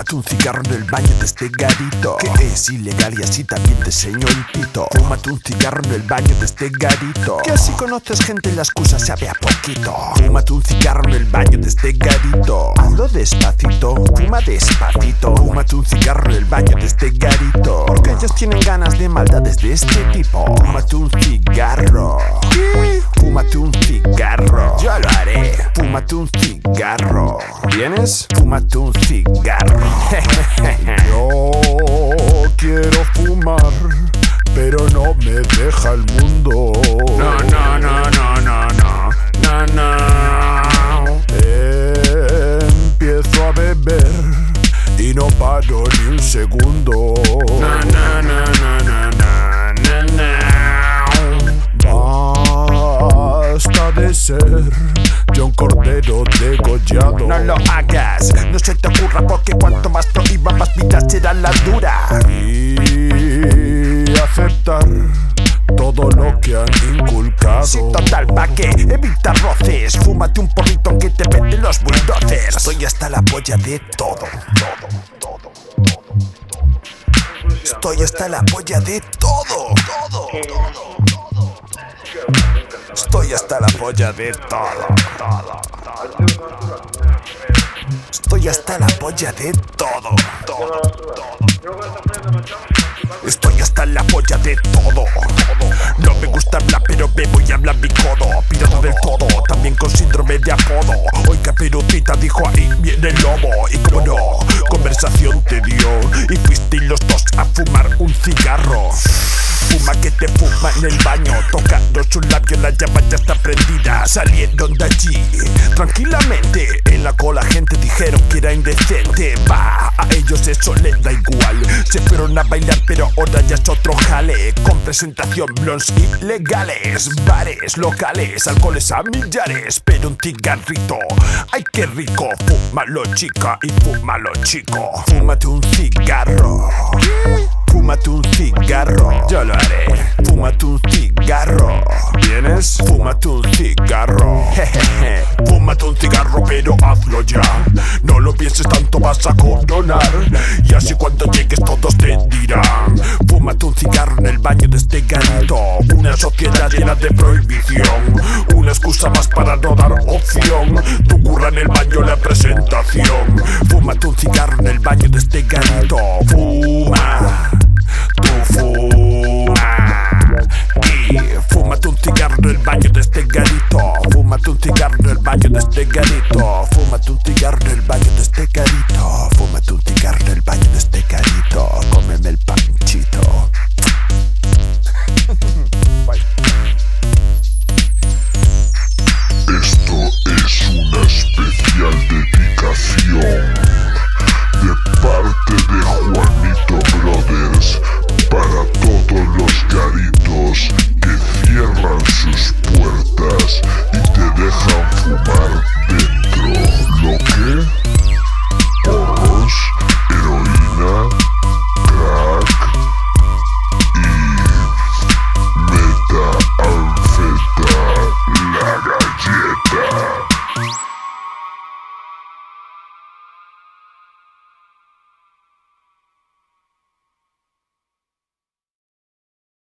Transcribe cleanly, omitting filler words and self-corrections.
Fúmate un cigarro en el baño de este garito, que es ilegal y así también te enseño el pito. Fúmate un cigarro en el baño de este garito, que así conoces gente y la excusa sabe a poquito. Fúmate un cigarro en el baño de este garito, hazlo despacito, fuma despacito. Fúmate un cigarro en el baño de este garito, porque ellos tienen ganas de maldades de este tipo. Fúmate un cigarro, fúmate un cigarro, yo lo haré. Fúmate un cigarro, ¿vienes? Fúmate un cigarro. Yo quiero fumar, pero no me deja el mundo. No, no, no, no, no, no, no, no. Empiezo a beber y no paro ni un segundo. No, no, no, no, no, no, no. Basta de ser yo un cordero degollado. No lo hagas, no se te ocurra, porque cuanto más prohíba, más vida será la dura. Y aceptar todo lo que han inculcado. Sí, total, ¿pa' qué? Evita roces. Fúmate un porrito aunque te peten los bulldozers. Estoy hasta la polla de todo. Estoy hasta la polla de todo. Estoy hasta la polla de todo. Estoy hasta la polla de todo. Estoy hasta la polla de todo. No me gusta hablar, pero bebo y habla mi codo. Pirata del todo, también con síndrome de apodo. Oiga, Perutita dijo, ahí viene el lobo. Y como no, conversación te dio, y fuisteis los dos a fumar un cigarro. Fuma que te fuma en el baño, tocando su labio, la llama ya está prendida. Salieron de allí tranquilamente, en la cola gente dijeron que era indecente. Va, a ellos eso les da igual, se fueron a bailar pero ahora ya es otro jale. Con presentación, blondes ilegales, bares, locales, alcoholes a millares. Pero un cigarrito, ay qué rico, fúmalo chica y fúmalo chico. Fúmate un cigarro, fúmate un cigarro, yo lo haré. Fúmate un cigarro, ¿vienes? Fúmate un cigarro, jejeje. Fúmate un cigarro pero hazlo ya, no lo pienses tanto, vas a coronar. Y así cuando llegues todos te dirán, fúmate un cigarro en el baño de este garito. Una sociedad llena de prohibición, una excusa más para no dar opción. Tu curra en el baño la presentación. Fúmate un cigarro en el baño de este garito. Fuma, tú fuma, y fúmate un cigarro en el baño de este garito. Fúmate un cigarro en el baño de este garito. Fúmate un cigarro en el baño de este garito. Fúmate un cigarro en el baño de este garito. Cómeme el panchito. Esto es una especial dedicación de parte de Juanito Brothers para todos los garitos